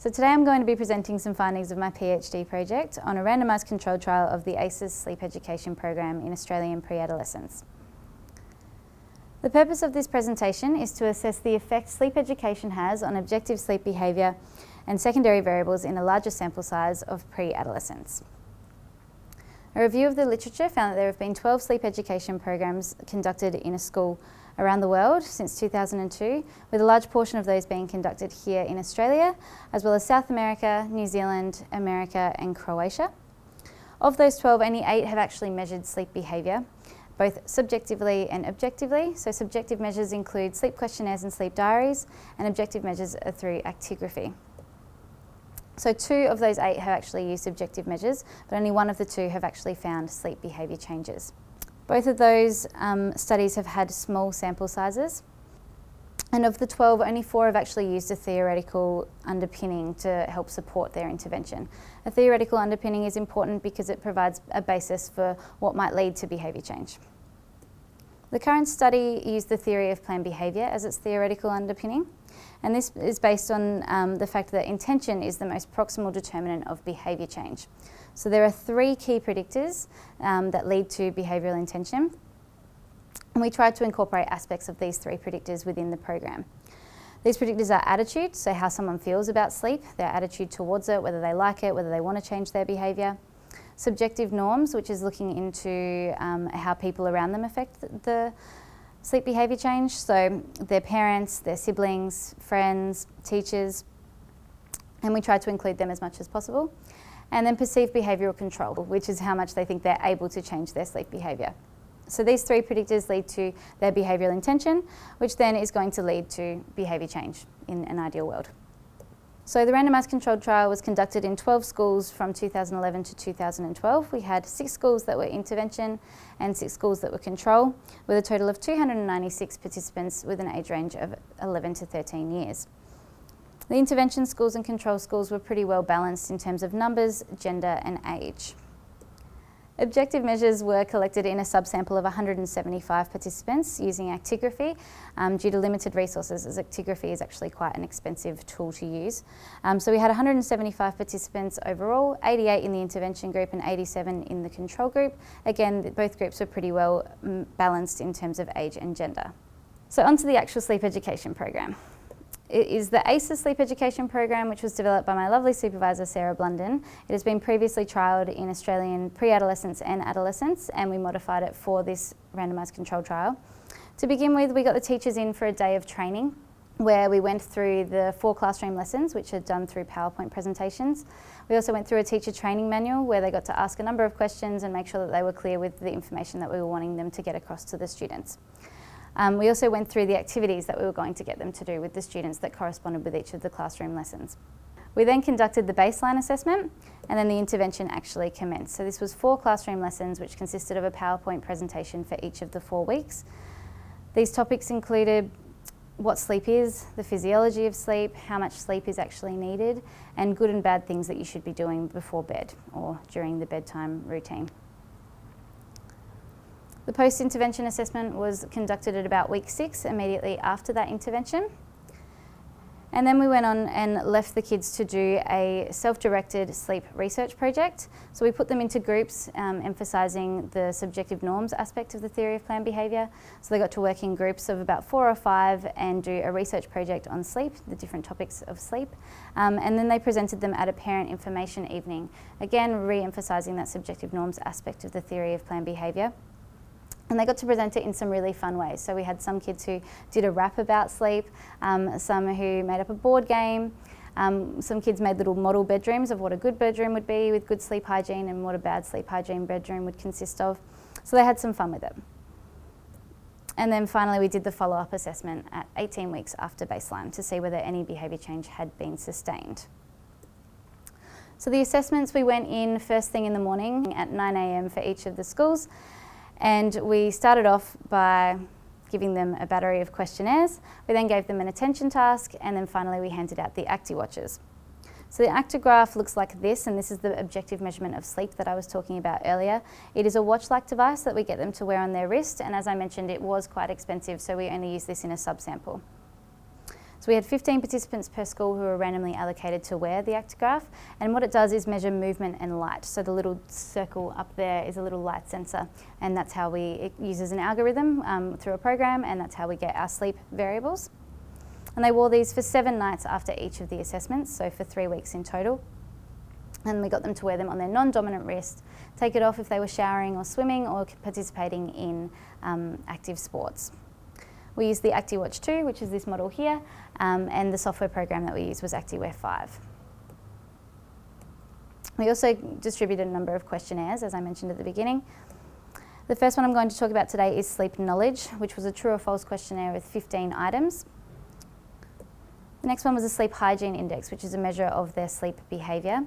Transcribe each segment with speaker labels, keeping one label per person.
Speaker 1: So today I'm going to be presenting some findings of my PhD project on a randomised controlled trial of the ACES sleep education program in Australian pre-adolescents. The purpose of this presentation is to assess the effect sleep education has on objective sleep behaviour and secondary variables in a larger sample size of pre-adolescents. A review of the literature found that there have been 12 sleep education programs conducted in a school around the world since 2002, with a large portion of those being conducted here in Australia, as well as South America, New Zealand, America and Croatia. Of those 12, only 8 have actually measured sleep behaviour, both subjectively and objectively. So subjective measures include sleep questionnaires and sleep diaries, and objective measures are through actigraphy. So 2 of those 8 have actually used subjective measures, but only 1 of the 2 have actually found sleep behaviour changes. Both of those studies have had small sample sizes, and of the 12, only 4 have actually used a theoretical underpinning to help support their intervention. A theoretical underpinning is important because it provides a basis for what might lead to behaviour change. The current study used the theory of planned behaviour as its theoretical underpinning, and this is based on the fact that intention is the most proximal determinant of behaviour change. So there are 3 key predictors that lead to behavioural intention, and we tried to incorporate aspects of these 3 predictors within the program. These predictors are attitude, so how someone feels about sleep, their attitude towards it, whether they like it, whether they want to change their behaviour. Subjective norms, which is looking into how people around them affect the sleep behaviour change, so their parents, their siblings, friends, teachers, and we tried to include them as much as possible. And then perceived behavioural control, which is how much they think they're able to change their sleep behaviour. So these 3 predictors lead to their behavioural intention, which then is going to lead to behaviour change in an ideal world. So the randomised controlled trial was conducted in 12 schools from 2011 to 2012. We had 6 schools that were intervention and 6 schools that were control, with a total of 296 participants with an age range of 11 to 13 years. The intervention schools and control schools were pretty well balanced in terms of numbers, gender and age. Objective measures were collected in a subsample of 175 participants using actigraphy due to limited resources, as actigraphy is actually quite an expensive tool to use. So we had 175 participants overall, 88 in the intervention group and 87 in the control group. Again, both groups were pretty well balanced in terms of age and gender. So onto the actual sleep education program. It is the ACES sleep education program, which was developed by my lovely supervisor, Sarah Blunden. It has been previously trialled in Australian pre-adolescents and adolescents, and we modified it for this randomised controlled trial. To begin with, we got the teachers in for a day of training, where we went through the 4 classroom lessons, which are done through PowerPoint presentations. We also went through a teacher training manual, where they got to ask a number of questions and make sure that they were clear with the information that we were wanting them to get across to the students. We also went through the activities that we were going to get them to do with the students that corresponded with each of the classroom lessons. We then conducted the baseline assessment, and then the intervention actually commenced. So this was 4 classroom lessons, which consisted of a PowerPoint presentation for each of the 4 weeks. These topics included what sleep is, the physiology of sleep, how much sleep is actually needed, and good and bad things that you should be doing before bed or during the bedtime routine. The post-intervention assessment was conducted at about week 6, immediately after that intervention. And then we went on and left the kids to do a self-directed sleep research project. So we put them into groups, emphasising the subjective norms aspect of the theory of planned behaviour. So they got to work in groups of about 4 or 5 and do a research project on sleep, the different topics of sleep. And then they presented them at a parent information evening, again re-emphasising that subjective norms aspect of the theory of planned behaviour. And they got to present it in some really fun ways. So we had some kids who did a rap about sleep, some who made up a board game, some kids made little model bedrooms of what a good bedroom would be with good sleep hygiene and what a bad sleep hygiene bedroom would consist of. So they had some fun with it. And then finally we did the follow-up assessment at 18 weeks after baseline to see whether any behaviour change had been sustained. So the assessments, we went in first thing in the morning at 9 a.m. for each of the schools. And we started off by giving them a battery of questionnaires. We then gave them an attention task, and then finally we handed out the ActiWatches. So the actigraph looks like this, and this is the objective measurement of sleep that I was talking about earlier. It is a watch-like device that we get them to wear on their wrist, and as I mentioned, it was quite expensive, so we only use this in a subsample. So we had 15 participants per school who were randomly allocated to wear the actigraph, and what it does is measure movement and light. So the little circle up there is a little light sensor, and that's how it uses an algorithm through a program, and that's how we get our sleep variables. And they wore these for 7 nights after each of the assessments, so for 3 weeks in total. And we got them to wear them on their non-dominant wrist, take it off if they were showering or swimming or participating in active sports. We used the ActiWatch 2, which is this model here, and the software program that we used was ActiWare 5. We also distributed a number of questionnaires, as I mentioned at the beginning. The first one I'm going to talk about today is sleep knowledge, which was a true or false questionnaire with 15 items. The next one was a sleep hygiene index, which is a measure of their sleep behaviour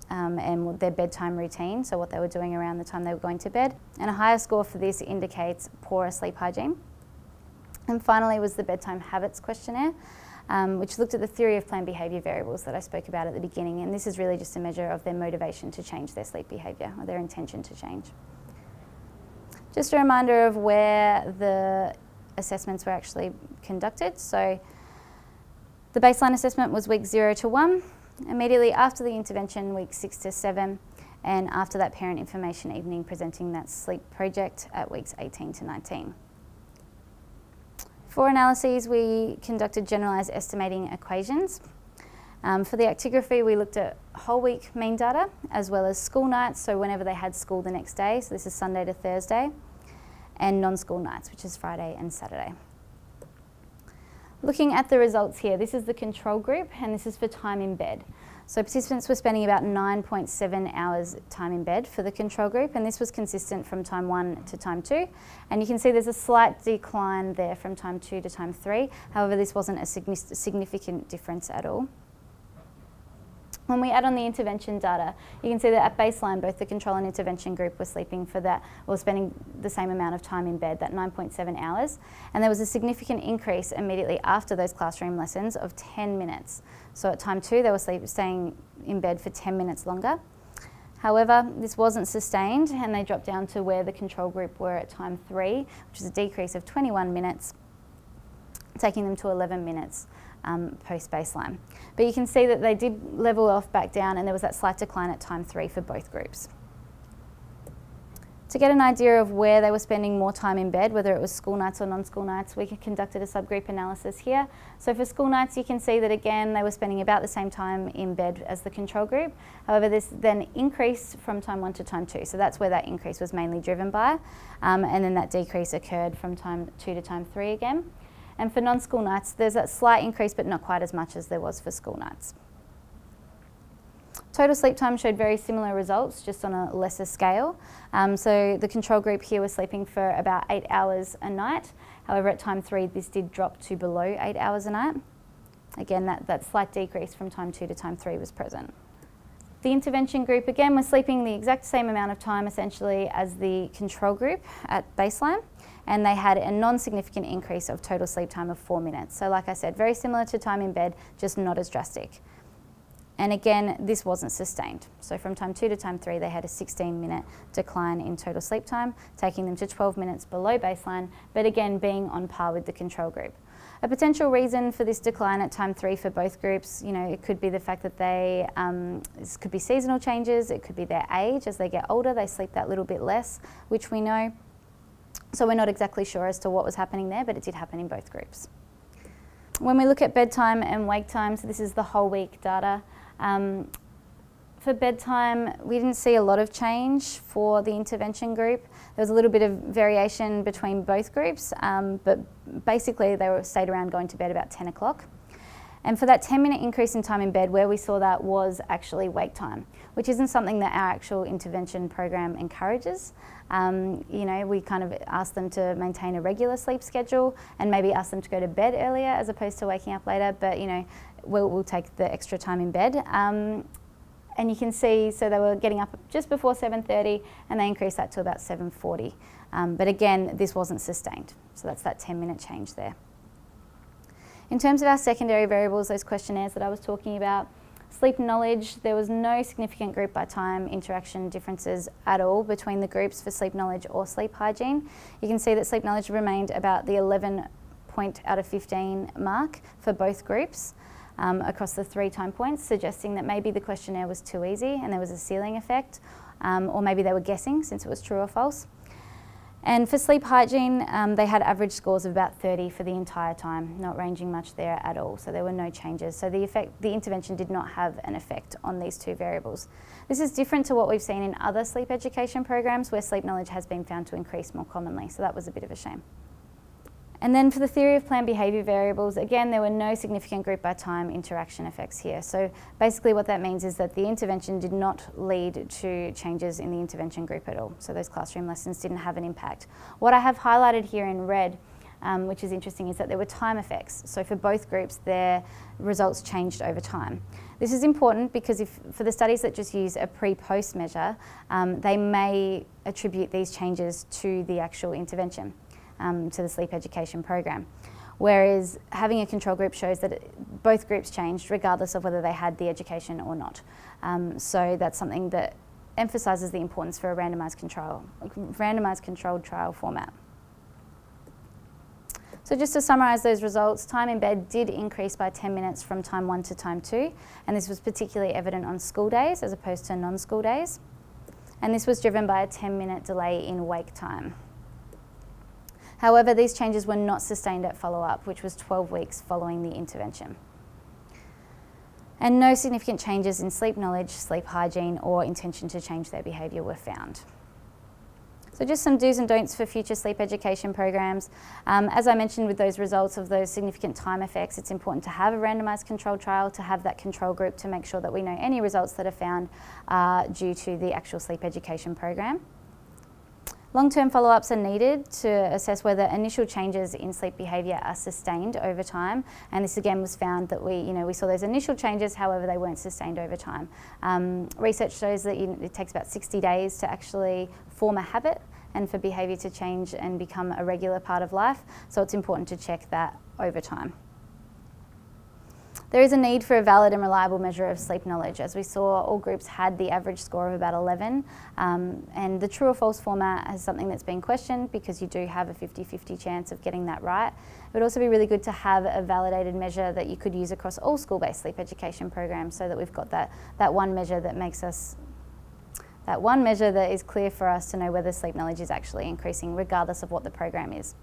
Speaker 1: and their bedtime routine, so what they were doing around the time they were going to bed. And a higher score for this indicates poorer sleep hygiene. And finally was the bedtime habits questionnaire, which looked at the theory of planned behaviour variables that I spoke about at the beginning, and this is really just a measure of their motivation to change their sleep behaviour or their intention to change. Just a reminder of where the assessments were actually conducted. So the baseline assessment was week 0 to 1, immediately after the intervention, week 6 to 7, and after that parent information evening presenting that sleep project at weeks 18 to 19. For analyses, we conducted generalised estimating equations. For the actigraphy, we looked at whole week mean data, as well as school nights, so whenever they had school the next day, so this is Sunday to Thursday, and non-school nights, which is Friday and Saturday. Looking at the results here, this is the control group, and this is for time in bed. So participants were spending about 9.7 hours time in bed for the control group, and this was consistent from time 1 to time 2. And you can see there's a slight decline there from time 2 to time 3. However, this wasn't a significant difference at all. When we add on the intervention data, you can see that at baseline, both the control and intervention group were sleeping for that, or spending the same amount of time in bed, that 9.7 hours. And there was a significant increase immediately after those classroom lessons of 10 minutes. So at time 2, they were staying in bed for 10 minutes longer. However, this wasn't sustained, and they dropped down to where the control group were at time 3, which is a decrease of 21 minutes, taking them to 11 minutes. Post-baseline. But you can see that they did level off back down, and there was that slight decline at time 3 for both groups. To get an idea of where they were spending more time in bed, whether it was school nights or non-school nights, we conducted a subgroup analysis here. So for school nights, you can see that again, they were spending about the same time in bed as the control group. However, this then increased from time 1 to time 2. So that's where that increase was mainly driven by. And then that decrease occurred from time 2 to time 3 again. And for non-school nights, there's a slight increase, but not quite as much as there was for school nights. Total sleep time showed very similar results, just on a lesser scale. So the control group here was sleeping for about 8 hours a night. However, at time 3, this did drop to below 8 hours a night. Again, that slight decrease from time 2 to time 3 was present. The intervention group, again, was sleeping the exact same amount of time, essentially, as the control group at baseline. And they had a non-significant increase of total sleep time of 4 minutes. So like I said, very similar to time in bed, just not as drastic. And again, this wasn't sustained. So from time 2 to time 3, they had a 16-minute decline in total sleep time, taking them to 12 minutes below baseline, but again, being on par with the control group. A potential reason for this decline at time 3 for both groups, it could be the fact that this could be seasonal changes, it could be their age. As they get older, they sleep that little bit less, which we know. So we're not exactly sure as to what was happening there, but it did happen in both groups. When we look at bedtime and wake time, so this is the whole week data. For bedtime, we didn't see a lot of change for the intervention group. There was a little bit of variation between both groups, but basically they stayed around going to bed about 10 o'clock. And for that 10-minute increase in time in bed, where we saw that was actually wake time, which isn't something that our actual intervention program encourages. We kind of ask them to maintain a regular sleep schedule and maybe ask them to go to bed earlier as opposed to waking up later, but we'll take the extra time in bed. And you can see, so they were getting up just before 7:30 and they increased that to about 7:40. But again, this wasn't sustained. So that's that 10-minute change there. In terms of our secondary variables, those questionnaires that I was talking about, sleep knowledge, there was no significant group by time interaction differences at all between the groups for sleep knowledge or sleep hygiene. You can see that sleep knowledge remained about the 11 point out of 15 mark for both groups across the 3 time points, suggesting that maybe the questionnaire was too easy and there was a ceiling effect, or maybe they were guessing since it was true or false. And for sleep hygiene, they had average scores of about 30 for the entire time, not ranging much there at all, so there were no changes. So the intervention did not have an effect on these 2 variables. This is different to what we've seen in other sleep education programs where sleep knowledge has been found to increase more commonly, so that was a bit of a shame. And then for the theory of planned behaviour variables, again, there were no significant group by time interaction effects here. So basically what that means is that the intervention did not lead to changes in the intervention group at all. So those classroom lessons didn't have an impact. What I have highlighted here in red, which is interesting, is that there were time effects. So for both groups, their results changed over time. This is important because for the studies that just use a pre-post measure, they may attribute these changes to the actual intervention. To the sleep education program. Whereas having a control group shows that both groups changed regardless of whether they had the education or not. So that's something that emphasises the importance for a randomised controlled trial format. So just to summarise those results, time in bed did increase by 10 minutes from time 1 to time 2, and this was particularly evident on school days as opposed to non-school days. And this was driven by a 10-minute delay in wake time. However, these changes were not sustained at follow-up, which was 12 weeks following the intervention. And no significant changes in sleep knowledge, sleep hygiene, or intention to change their behaviour were found. So just some do's and don'ts for future sleep education programs. As I mentioned with those results of those significant time effects, it's important to have a randomised controlled trial, to have that control group to make sure that we know any results that are found are due to the actual sleep education program. Long-term follow-ups are needed to assess whether initial changes in sleep behaviour are sustained over time, and this again was found that we saw those initial changes, however they weren't sustained over time. Research shows that it takes about 60 days to actually form a habit and for behaviour to change and become a regular part of life, so it's important to check that over time. There is a need for a valid and reliable measure of sleep knowledge. As we saw, all groups had the average score of about 11, and the true or false format is something that's been questioned because you do have a 50-50 chance of getting that right. It would also be really good to have a validated measure that you could use across all school-based sleep education programs so that we've got that one measure that makes us, that one measure that is clear for us to know whether sleep knowledge is actually increasing regardless of what the program is.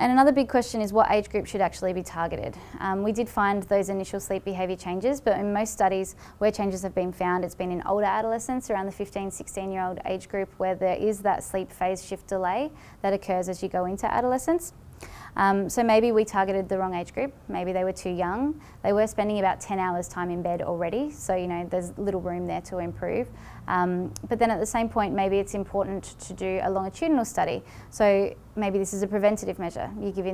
Speaker 1: And another big question is what age group should actually be targeted. We did find those initial sleep behaviour changes, but in most studies where changes have been found, it's been in older adolescents, around the 15-16-year-old age group, where there is that sleep phase shift delay that occurs as you go into adolescence. So maybe we targeted the wrong age group. Maybe they were too young. They were spending about 10 hours time in bed already, so there's little room there to improve. But then at the same point, maybe it's important to do a longitudinal study. So maybe this is a preventative measure. You give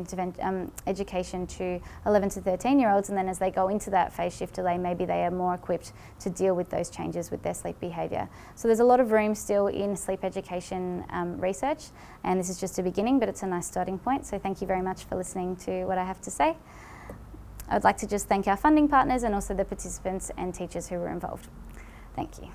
Speaker 1: education to 11 to 13-year-olds, and then as they go into that phase shift delay, maybe they are more equipped to deal with those changes with their sleep behaviour. So there's a lot of room still in sleep education research, and this is just a beginning, but it's a nice starting point. So thank you very much for listening to what I have to say. I'd like to just thank our funding partners and also the participants and teachers who were involved. Thank you.